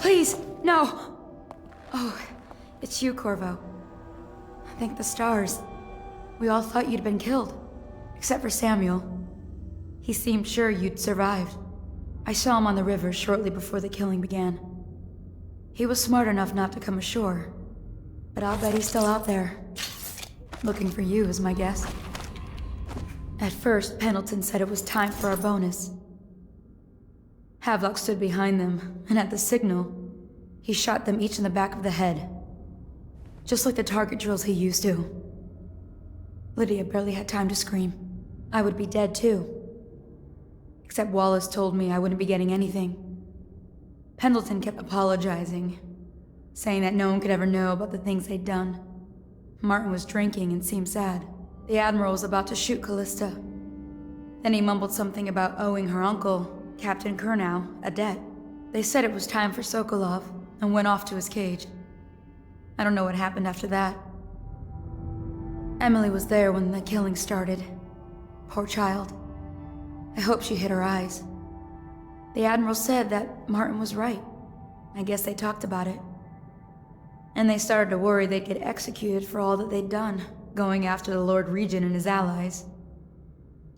Please, no! Oh, it's you, Corvo. Thank the stars. We all thought you'd been killed. Except for Samuel. He seemed sure you'd survived. I saw him on the river shortly before the killing began. He was smart enough not to come ashore. But I'll bet he's still out there. Looking for you is my guess. At first, Pendleton said it was time for our bonus. Havelock stood behind them, and at the signal, he shot them each in the back of the head. Just like the target drills he used to. Lydia barely had time to scream. I would be dead too. Except Wallace told me I wouldn't be getting anything. Pendleton kept apologizing, saying that no one could ever know about the things they'd done. Martin was drinking and seemed sad. The Admiral was about to shoot Callista. Then he mumbled something about owing her uncle, Captain Kurnow, a debt. They said it was time for Sokolov, and went off to his cage. I don't know what happened after that. Emily was there when the killing started. Poor child. I hope she hid her eyes. The Admiral said that Martin was right. I guess they talked about it. And they started to worry they'd get executed for all that they'd done, going after the Lord Regent and his allies.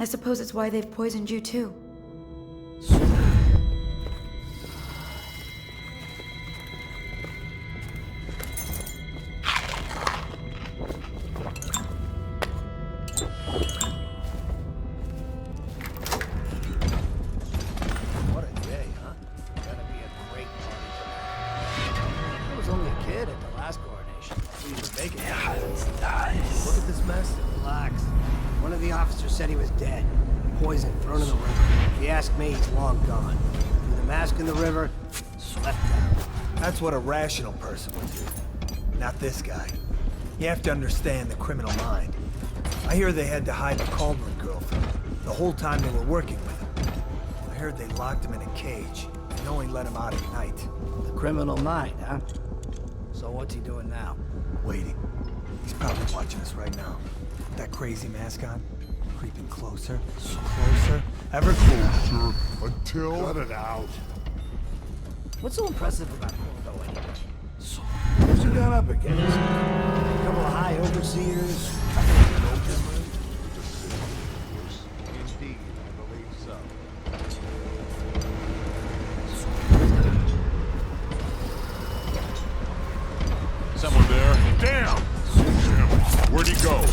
I suppose it's why they've poisoned you too. What a day, huh? Gonna be a great party tonight. I was only a kid at the last coronation. We were making it. Nice. Look at this mess. Relax. One of the officers said he was dead. Poisoned, thrown in the river. If you ask me, he's long gone. Threw the mask in the river, slept down. That's what a rational person would do. Not this guy. You have to understand the criminal mind. I hear they had to hide the Cauldron girl from him the whole time they were working with him. I heard they locked him in a cage and only let him out at night. The criminal mind, huh? So what's he doing now? Waiting. He's probably watching us right now. That crazy mask on. Creeping closer, closer, ever closer. Until... Cut it out. What's so impressive about Corvo anyway? Who's he got up against? A couple of high overseers. Indeed, I believe so. Someone there? Damn! Where'd he go?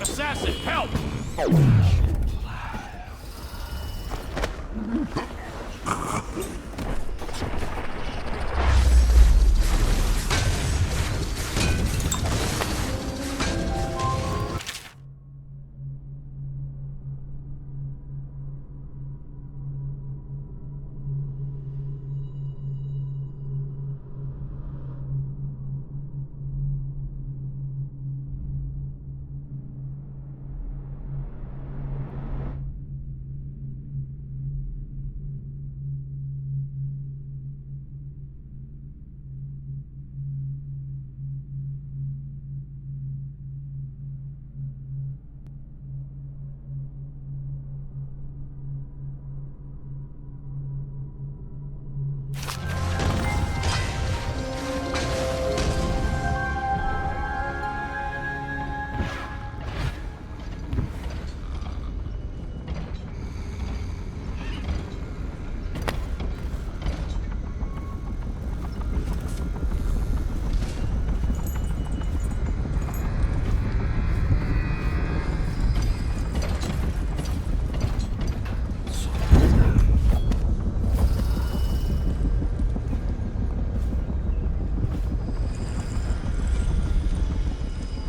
Assassin, help!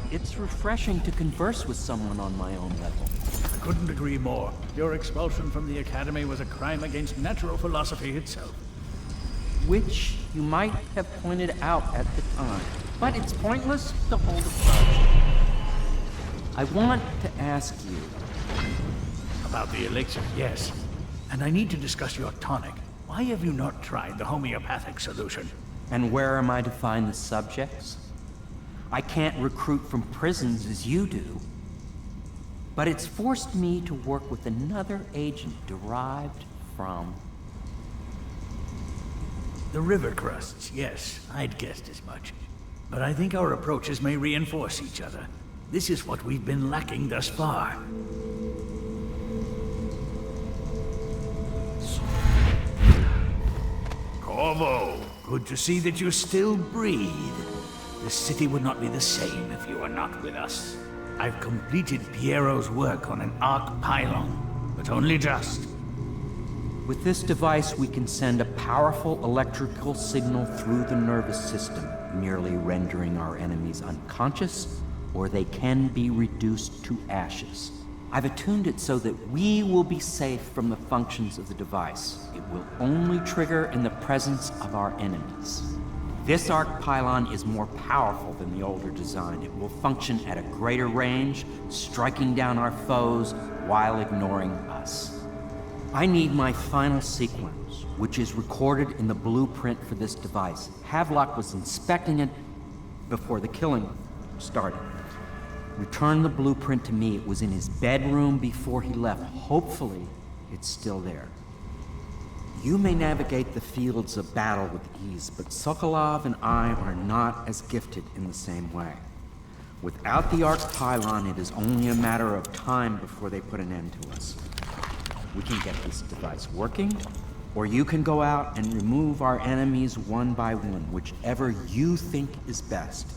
It's refreshing to converse with someone on my own level. couldn't agree more. Your expulsion from the Academy was a crime against natural philosophy itself. Which you might have pointed out at the time. But it's pointless to hold a grudge. I want to ask you... About the elixir, yes. And I need to discuss your tonic. Why have you not tried the homeopathic solution? And where am I to find the subjects? I can't recruit from prisons as you do. But it's forced me to work with another agent derived from... The river crusts, yes. I'd guessed as much. But I think our approaches may reinforce each other. This is what we've been lacking thus far. Corvo, good to see that you still breathe. The city would not be the same if you were not with us. I've completed Piero's work on an arc pylon, but only just. With this device, we can send a powerful electrical signal through the nervous system, merely rendering our enemies unconscious, or they can be reduced to ashes. I've attuned it so that we will be safe from the functions of the device. It will only trigger in the presence of our enemies. This arc pylon is more powerful than the older design. It will function at a greater range, striking down our foes while ignoring us. I need my final sequence, which is recorded in the blueprint for this device. Havelock was inspecting it before the killing started. Return the blueprint to me. It was in his bedroom before he left. Hopefully, it's still there. You may navigate the fields of battle with ease, but Sokolov and I are not as gifted in the same way. Without the arc pylon, it is only a matter of time before they put an end to us. We can get this device working, or you can go out and remove our enemies one by one, whichever you think is best.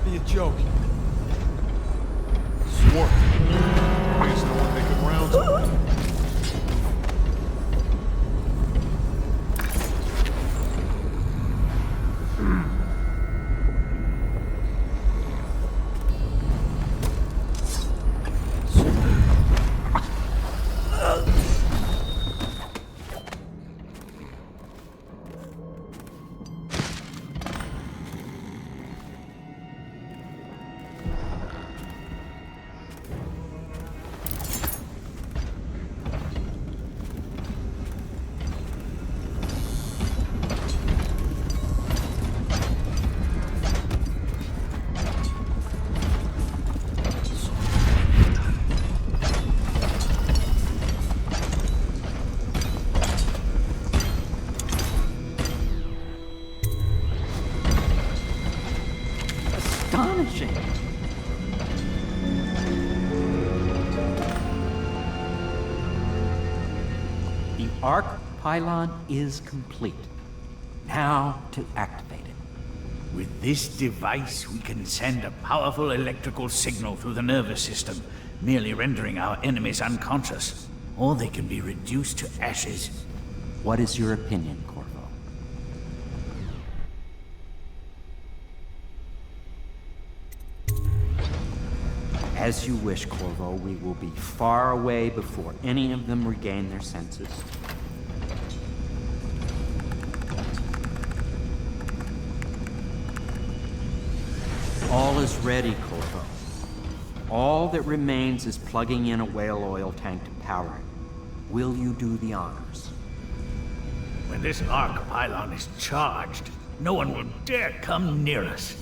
Be a joke. Swart. Why is no one making rounds over here? Astonishing! The arc pylon is complete. Now to activate it. With this device, we can send a powerful electrical signal through the nervous system, merely rendering our enemies unconscious, or they can be reduced to ashes. What is your opinion, Corvo? As you wish, Corvo. We will be far away before any of them regain their senses. All is ready, Corvo. All that remains is plugging in a whale oil tank to power it. Will you do the honors? When this arc pylon is charged, no one will dare come near us.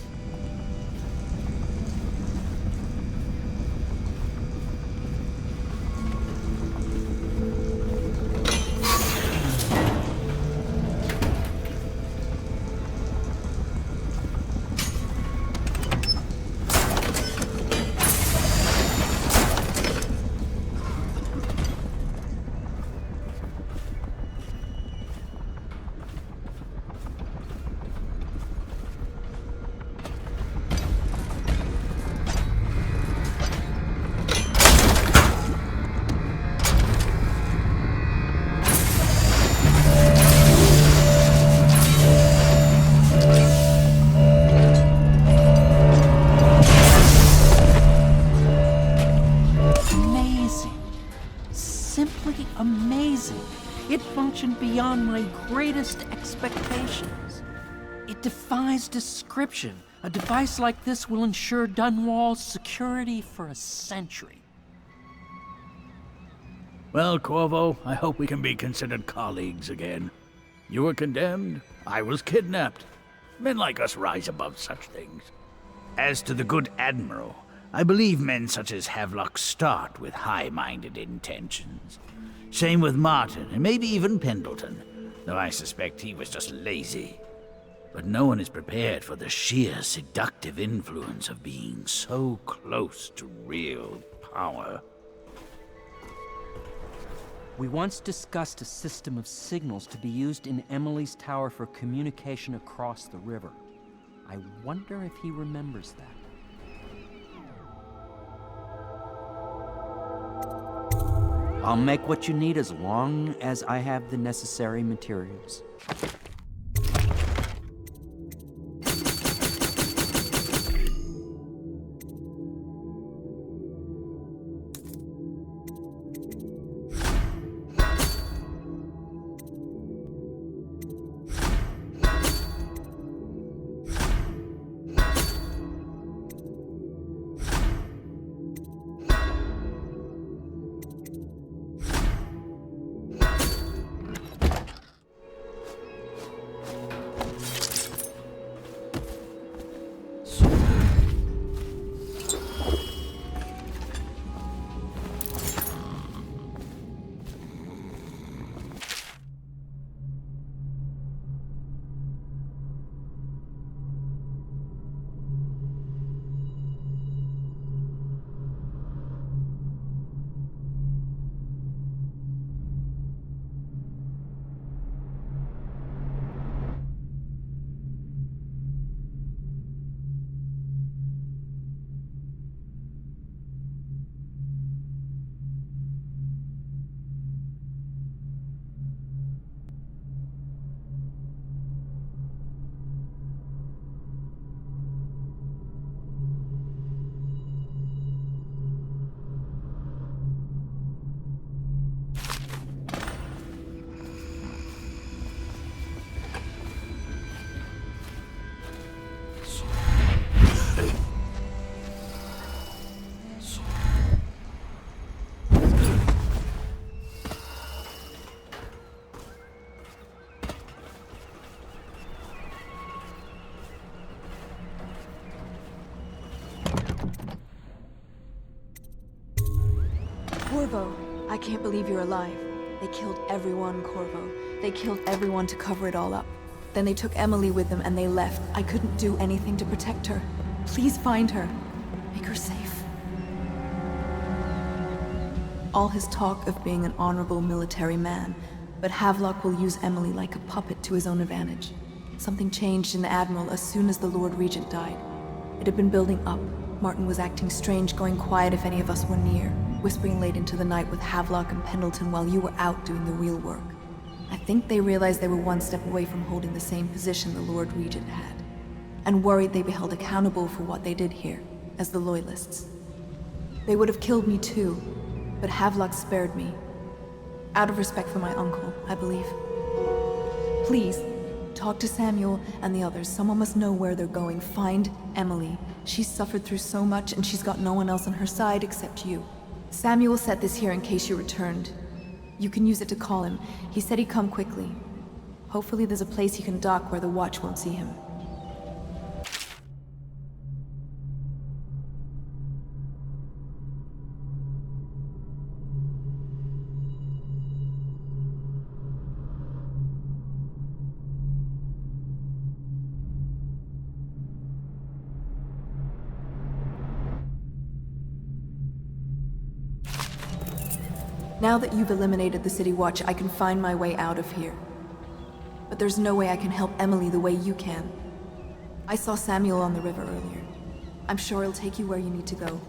simply amazing. It functioned beyond my greatest expectations. It defies description. A device like this will ensure Dunwall's security for a century. Well, Corvo, I hope we can be considered colleagues again. You were condemned, I was kidnapped. Men like us rise above such things. As to the good Admiral, I believe men such as Havelock start with high-minded intentions. Same with Martin, and maybe even Pendleton, though I suspect he was just lazy. But no one is prepared for the sheer seductive influence of being so close to real power. We once discussed a system of signals to be used in Emily's tower for communication across the river. I wonder if he remembers that. I'll make what you need as long as I have the necessary materials. Corvo, I can't believe you're alive. They killed everyone, Corvo. They killed everyone to cover it all up. Then they took Emily with them and they left. I couldn't do anything to protect her. Please find her. Make her safe. All his talk of being an honorable military man, but Havelock will use Emily like a puppet to his own advantage. Something changed in the Admiral as soon as the Lord Regent died. It had been building up. Martin was acting strange, going quiet if any of us were near, whispering late into the night with Havelock and Pendleton while you were out doing the real work. I think they realized they were one step away from holding the same position the Lord Regent had, and worried they'd be held accountable for what they did here, as the Loyalists. They would have killed me too, but Havelock spared me. Out of respect for my uncle, I believe. Please, talk to Samuel and the others. Someone must know where they're going. Find Emily. She's suffered through so much, and she's got no one else on her side except you. Samuel set this here in case you returned. You can use it to call him. He said he'd come quickly. Hopefully there's a place he can dock where the watch won't see him. Now that you've eliminated the City Watch, I can find my way out of here. But there's no way I can help Emily the way you can. I saw Samuel on the river earlier. I'm sure he'll take you where you need to go.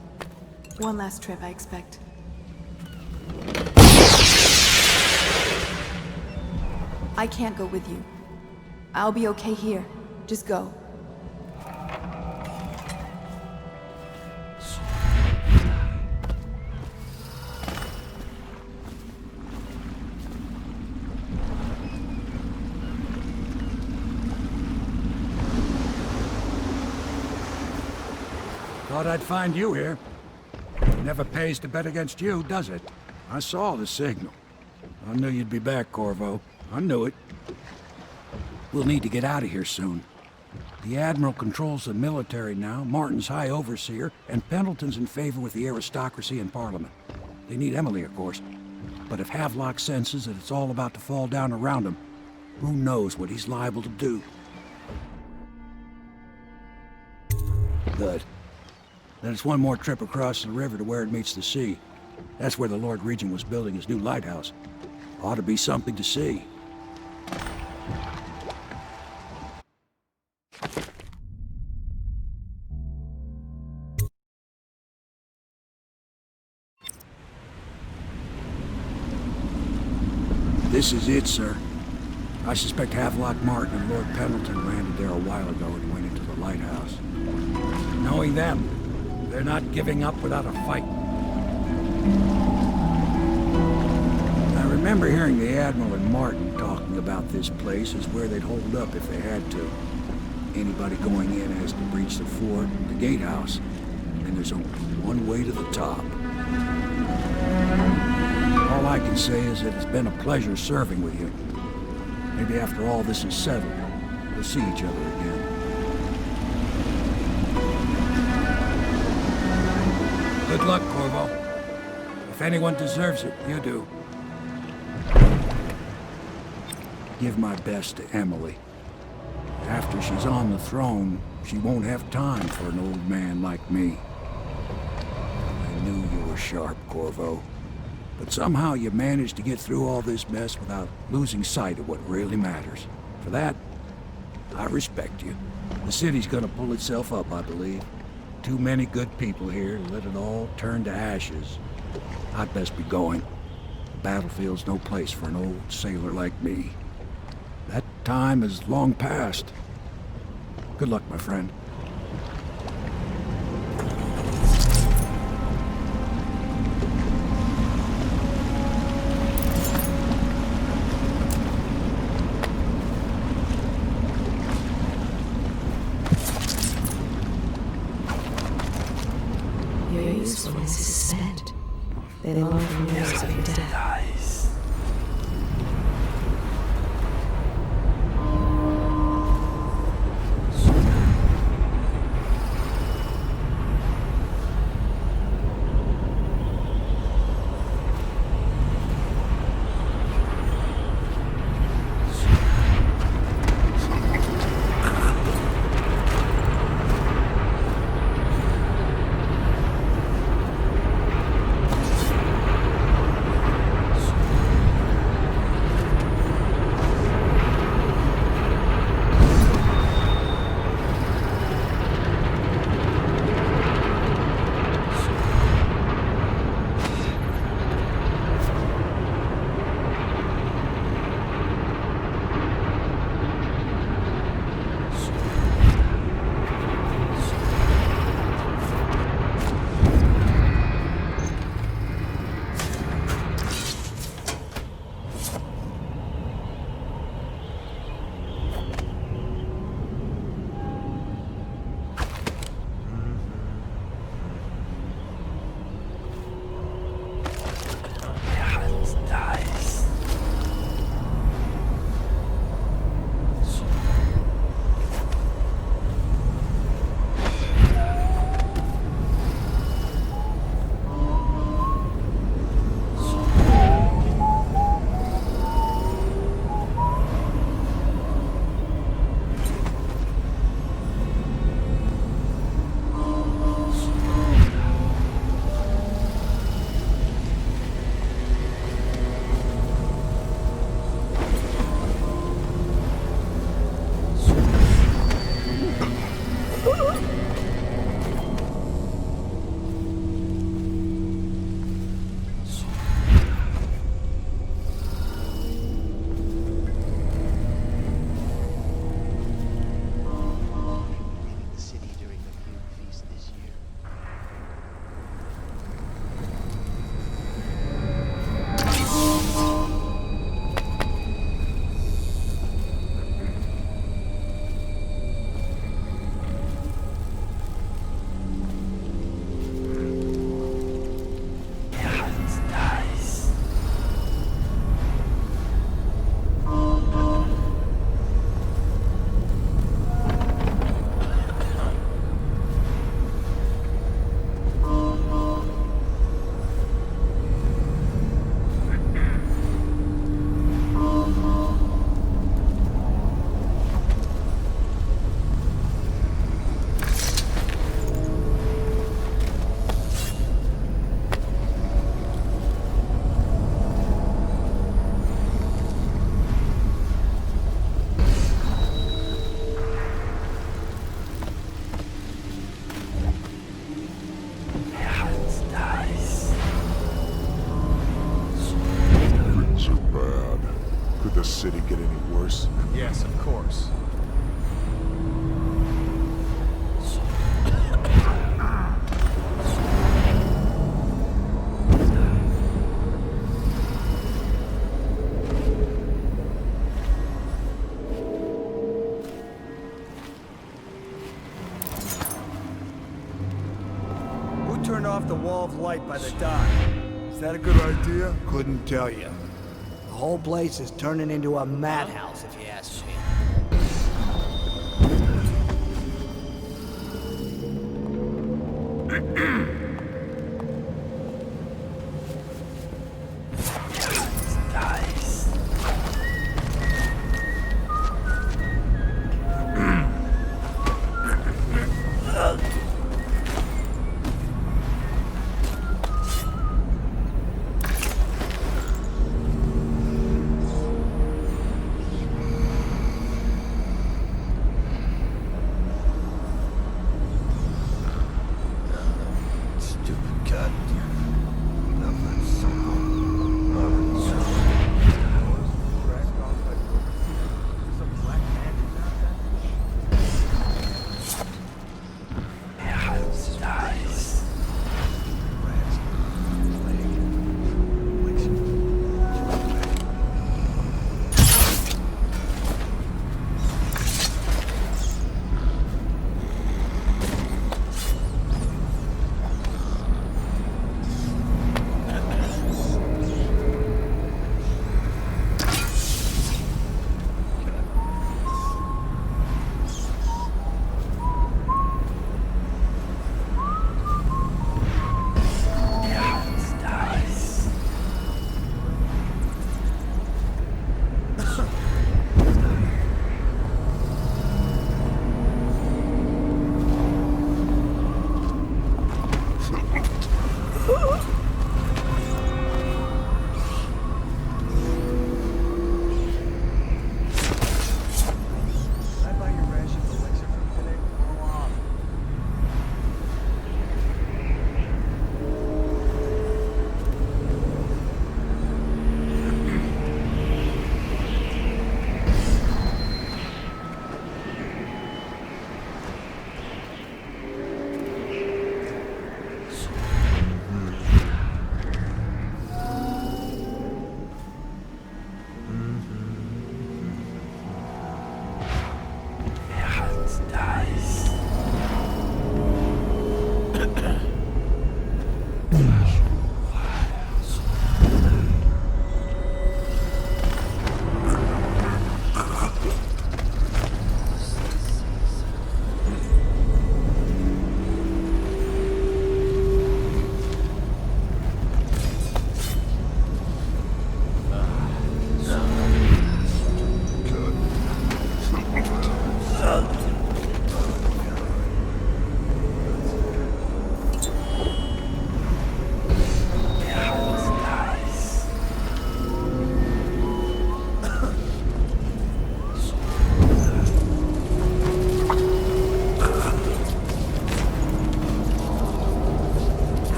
One last trip, I expect. I can't go with you. I'll be okay here. Just go. Thought I'd find you here. Never pays to bet against you, does it? I saw the signal. I knew you'd be back, Corvo. I knew it. We'll need to get out of here soon. The Admiral controls the military now, Martin's High Overseer, and Pendleton's in favor with the aristocracy and Parliament. They need Emily, of course. But if Havelock senses that it's all about to fall down around him, who knows what he's liable to do? Good. Then it's one more trip across the river to where it meets the sea. That's where the Lord Regent was building his new lighthouse. Ought to be something to see. This is it, sir. I suspect Havelock Martin and Lord Pendleton landed there a while ago and went into the lighthouse. Knowing them, they're not giving up without a fight. I remember hearing the Admiral and Martin talking about this place as where they'd hold up if they had to. Anybody going in has to breach the fort, the gatehouse, and there's only one way to the top. All I can say is that it's been a pleasure serving with you. Maybe after all this is settled, we'll see each other again. Good luck, Corvo. If anyone deserves it, you do. Give my best to Emily. After she's on the throne, she won't have time for an old man like me. I knew you were sharp, Corvo. But somehow you managed to get through all this mess without losing sight of what really matters. For that, I respect you. The city's gonna pull itself up, I believe. Too many good people here to let it all turn to ashes. I'd best be going. The battlefield's no place for an old sailor like me. That time is long past. Good luck, my friend. Your usefulness is spent. They long for news of your death. this city get any worse? Yes, of course. Who turned off the wall of light by the dock? Is that a good idea? Couldn't tell you. The whole place is turning into a madhouse, if you ask me.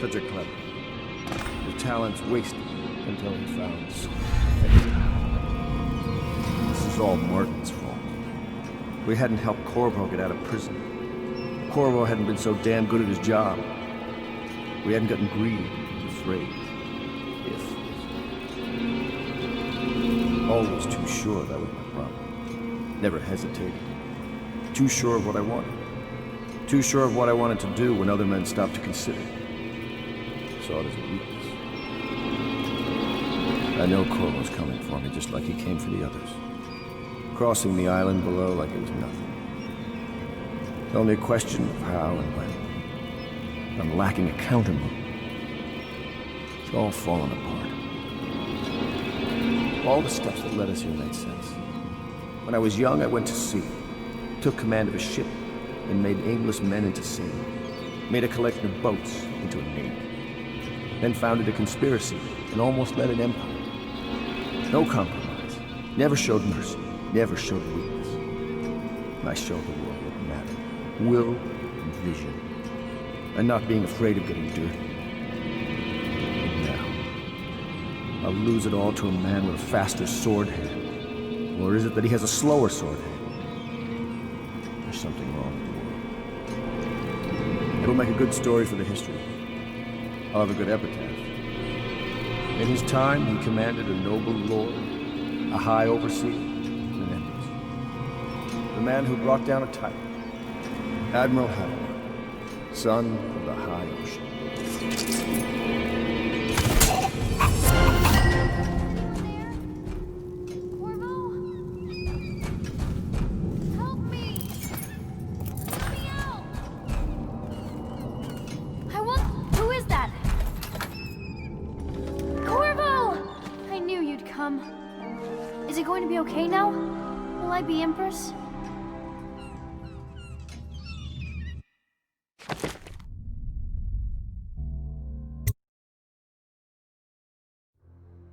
Such a clever. Your talents wasted until he found This is all Martin's fault. We hadn't helped Corvo get out of prison. Corvo hadn't been so damn good at his job. We hadn't gotten greedy, afraid. Always too sure that was my problem. Never hesitated. Too sure of what I wanted. Too sure of what I wanted to do when other men stopped to consider. Saw it as a weakness. I know Corvo's coming for me just like he came for the others. Crossing the island below like it was nothing. It's only a question of how and when. I'm lacking a countermove. It's all falling apart. All the steps that led us here made sense. When I was young, I went to sea, took command of a ship, and made aimless men into sailors. Made a collection of boats into a navy. Then founded a conspiracy and almost led an empire. No compromise. Never showed mercy. Never showed weakness. I showed the world what mattered. Will and vision. And not being afraid of getting dirty. And now, I'll lose it all to a man with a faster sword hand. Or is it that he has a slower sword hand? There's something wrong with the world. It'll make a good story for the history. I'll have a good epitaph. In his time, he commanded a noble lord, a high overseer, and an empress. The man who brought down a titan. Admiral Hadley, son of the high ocean. Corvo? Help me! Let me out! I won't... Who is that? Corvo! I knew you'd come. Is it going to be okay now? Will I be Empress?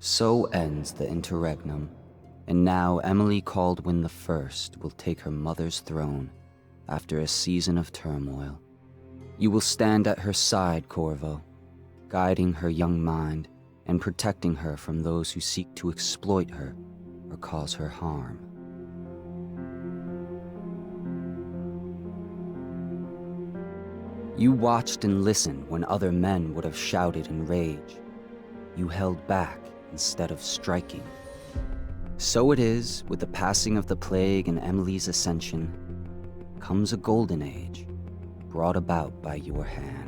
So ends the interregnum, and now Emily Caldwin the First will take her mother's throne after a season of turmoil. You will stand at her side, Corvo, guiding her young mind and protecting her from those who seek to exploit her or cause her harm. You watched and listened when other men would have shouted in rage. You held back instead of striking. So it is with the passing of the plague and Emily's ascension, comes a golden age, brought about by your hand.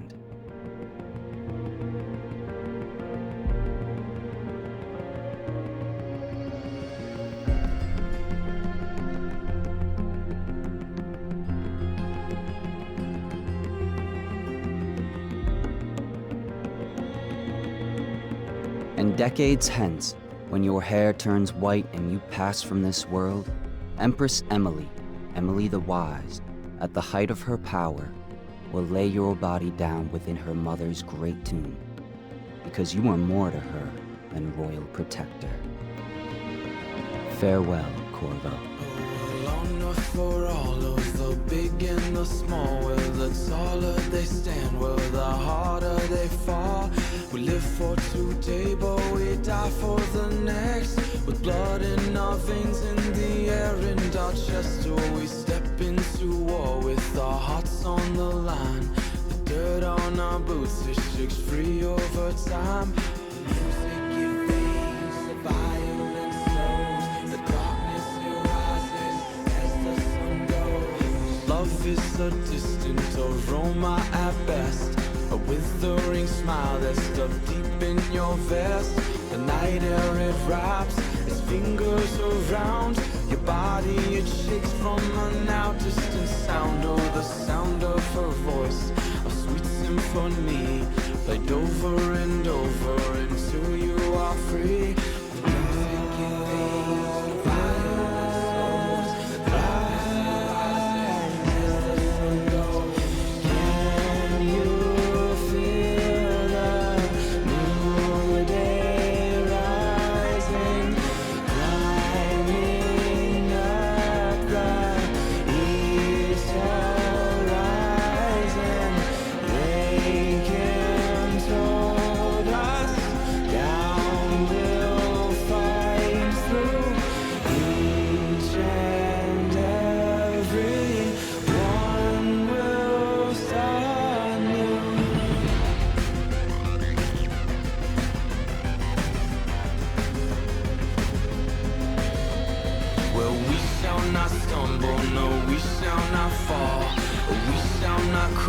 And decades hence, when your hair turns white and you pass from this world, Empress Emily, Emily the Wise, at the height of her power, will lay your body down within her mother's great tomb, because you are more to her than royal protector. Farewell, Corvo. Long enough for all of the big and the small. Well, the taller they stand, well, the harder they fall. We live for today, but we die for the next. With blood in our veins, in the air, in our chest. Oh, we step into war with our hearts on the line. The dirt on our boots, it shakes free over time. Music evades, the violence slows. The darkness arises as the sun goes. Love is a distant aroma at best. A withering smile that's stuffed deep in your vest. The night air, it wraps its fingers around your body. It shakes from a now distant sound. Oh, the sound of her voice, a sweet symphony, played over and over until you are free. The music invades, the violence slows, rise as the sun goes. Can you feel the new day rising, climbing up the east horizon, breaking through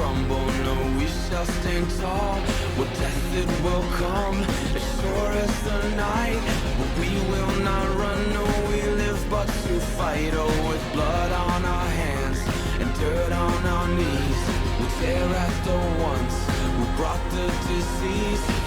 crumble, no, we shall stand tall. Well, death it will come, as sure as the night. But we will not run, no, we live but to fight. Oh, with blood on our hands and dirt on our knees, we tear at the ones who brought the disease.